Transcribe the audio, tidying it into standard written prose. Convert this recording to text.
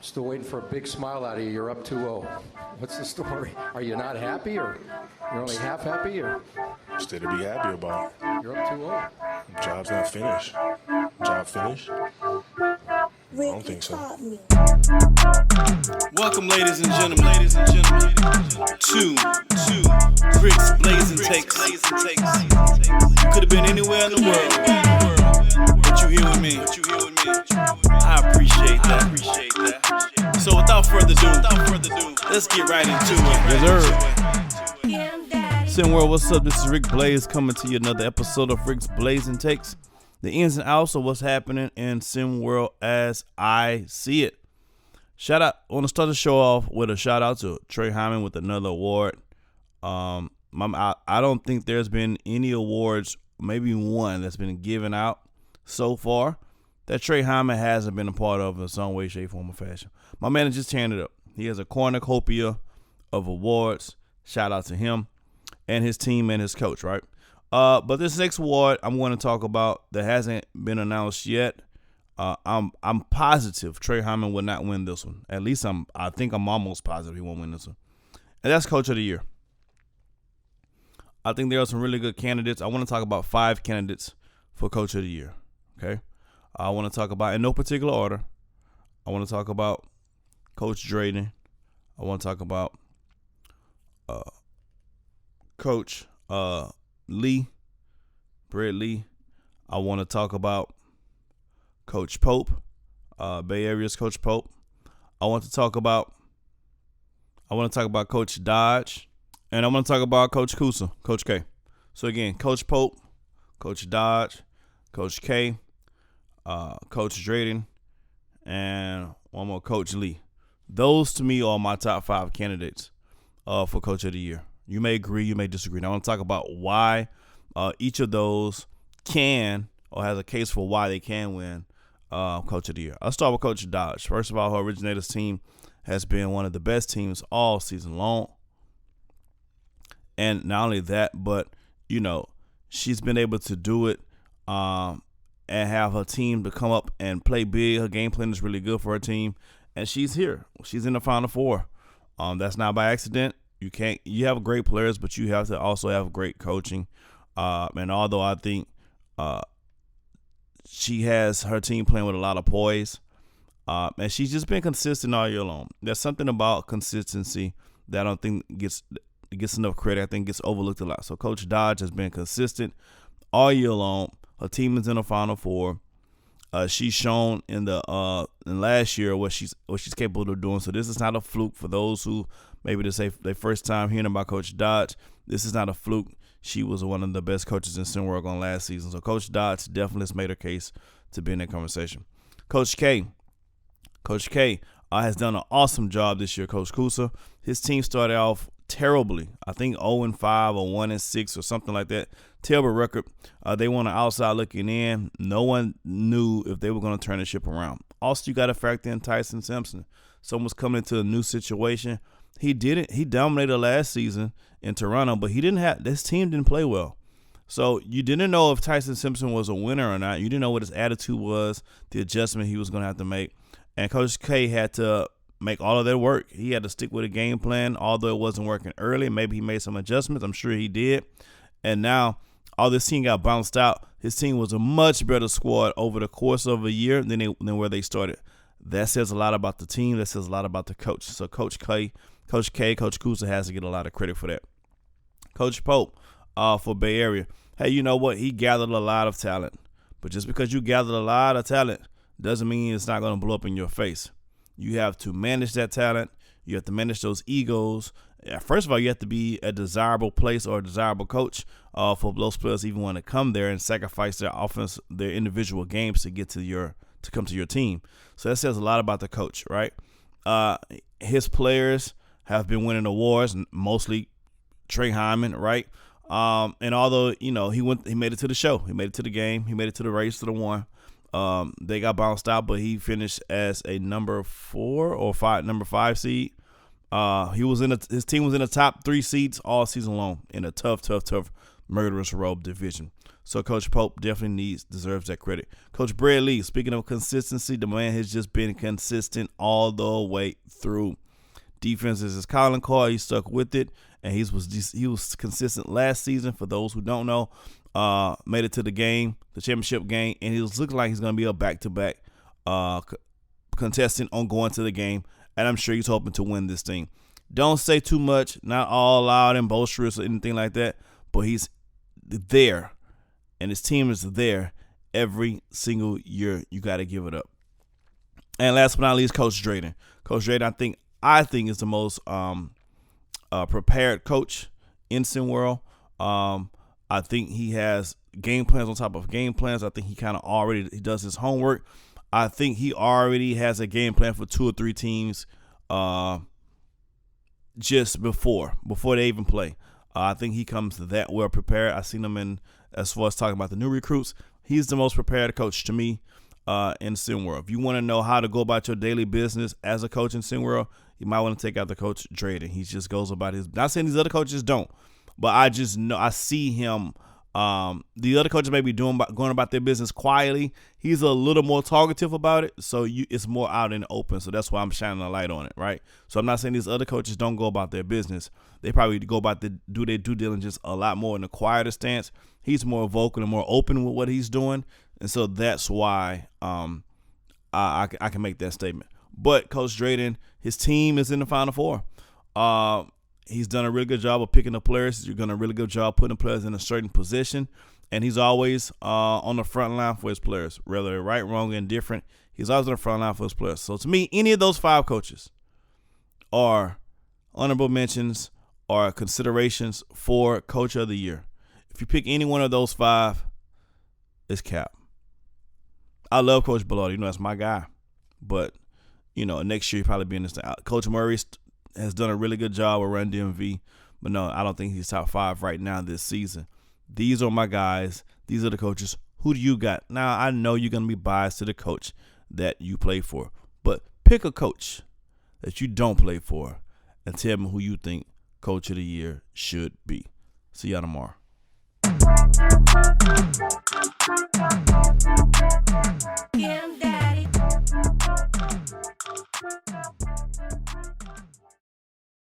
Still waiting for a big smile out of you. You're up 2-0. What's the story? Are you not happy, or you're only half happy, or? Still to be happy about. You're up 2-0. Job's not finished. Job finished? I don't think so. Welcome, ladies and gentlemen, to Rick's BLAZIN takes. You could have been anywhere in the world, but you here with me. I appreciate that. So without further ado, let's get right into it. Yes, sir. SimWorld, what's up? This is Rick Blaze coming to you another episode of Rick's BLAZIN takes. The ins and outs of what's happening in SimWorld as I see it. Shout out, I want to start the show off with a shout out to Trey Hyman with another award. I don't think there's been any awards, maybe one, that's been given out so far that Trey Hyman hasn't been a part of in some way, shape, form, or fashion. My man is just tearing it up. He has a cornucopia of awards. Shout out to him and his team and his coach, right? But this next award I'm going to talk about that hasn't been announced yet. I'm positive Trey Hyman will not win this one. At least I think I'm almost positive he won't win this one. And that's Coach of the Year. I think there are some really good candidates. I want to talk about 5 candidates for Coach of the Year. Okay. I want to talk about, in no particular order, I want to talk about Coach Drayden. I want to talk about Coach Lee, Brett Lee. I want to talk about Coach Pope, Bay Area's Coach Pope. I want to talk about Coach Dodge, and I want to talk about Coach Kusa, Coach K. So again, Coach Pope, Coach Dodge, Coach K, Coach Drayden, and one more, Coach Lee. Those to me are my top 5 candidates for Coach of the Year. You may agree, you may disagree. And I want to talk about why each of those can or has a case for why they can win Coach of the Year. I'll start with Coach Dodge. First of all, her Originators team has been one of the best teams all season long. And not only that, but, she's been able to do it and have her team to come up and play big. Her game plan is really good for her team. And she's here. She's in the Final Four. That's not by accident. You have great players, but you have to also have great coaching. And although I think she has her team playing with a lot of poise, and she's just been consistent all year long. There's something about consistency that I don't think gets enough credit. I think gets overlooked a lot. So Coach Dodge has been consistent all year long. Her team is in the Final Four. She's shown in last year what she's capable of doing. So this is not a fluke for those who maybe to say their first time hearing about Coach Dodge. This is not a fluke. She was one of the best coaches in SimWorld on last season. So Coach Dodge definitely has made her case to be in that conversation. Coach K has done an awesome job this year. Coach Kusa, his team started off terribly. I think 0-5 or 1-6 or something like that. Terrible record. They won an outside looking in. No one knew if they were going to turn the ship around. Also, you got to factor in Tyson Simpson. Someone's coming into a new situation. He didn't. He dominated last season in Toronto, but this team didn't play well. So you didn't know if Tyson Simpson was a winner or not. You didn't know what his attitude was, the adjustment he was going to have to make. And Coach K had to make all of that work. He had to stick with a game plan, although it wasn't working early. Maybe he made some adjustments. I'm sure he did. And now all this team got bounced out. His team was a much better squad over the course of a year than where they started. That says a lot about the team. That says a lot about the coach. So Coach K, Coach Kusa has to get a lot of credit for that. Coach Pope for Bay Area. Hey, you know what? He gathered a lot of talent. But just because you gathered a lot of talent doesn't mean it's not going to blow up in your face. You have to manage that talent. You have to manage those egos. First of all, you have to be a desirable place or a desirable coach for those players even want to come there and sacrifice their offense, their individual games to come to your team. So that says a lot about the coach, right? His players have been winning awards, mostly Trey Hyman, right? And although, he made it to the show. He made it to the game. He made it to the race to the one. They got bounced out, but he finished as a number 5 seed. His team was in the top 3 seeds all season long in a tough, murderous road division. So Coach Pope definitely deserves that credit. Coach Brad Lee, speaking of consistency, the man has just been consistent all the way through. Defense is his calling card. He stuck with it, and he was consistent last season. For those who don't know, made it to the championship game, and he was looking like he's going to be a back-to-back contestant on going to the game, and I'm sure he's hoping to win this thing. Don't say too much, not all loud and boisterous or anything like that, but he's there, and his team is there every single year. You got to give it up. And last but not least, Coach Drayden. Coach Drayden, I think is the most prepared coach in SimWorld. I think he has game plans on top of game plans. I think he he does his homework. I think he already has a game plan for 2 or 3 teams just before they even play. I think he comes that well prepared. I've seen him as far as talking about the new recruits. He's the most prepared coach to me in SimWorld. If you want to know how to go about your daily business as a coach in SimWorld, you might want to take out the Coach Drayden. He just goes about his. Not saying these other coaches don't, but I just know I see him. The other coaches may be going about their business quietly. He's a little more talkative about it, so it's more out in the open. So that's why I'm shining a light on it, right? So I'm not saying these other coaches don't go about their business. They probably go about do their due diligence a lot more in a quieter stance. He's more vocal and more open with what he's doing, and so that's why I can make that statement. But Coach Drayden, his team is in the Final Four. He's done a really good job of picking the players. You're doing a really good job putting players in a certain position. And he's always on the front line for his players, whether right, wrong, and indifferent. He's always on the front line for his players. So to me, any of those 5 coaches are honorable mentions or considerations for Coach of the Year. If you pick any one of those 5, it's cap. I love Coach Bellotti. That's my guy. But, next year he'll probably be in this thing. Coach Murray has done a really good job with Run DMV, but no, I don't think he's top 5 right now this season. These are my guys. These are the coaches. Who do you got? Now, I know you're going to be biased to the coach that you play for, but pick a coach that you don't play for and tell me who you think Coach of the Year should be. See y'all tomorrow.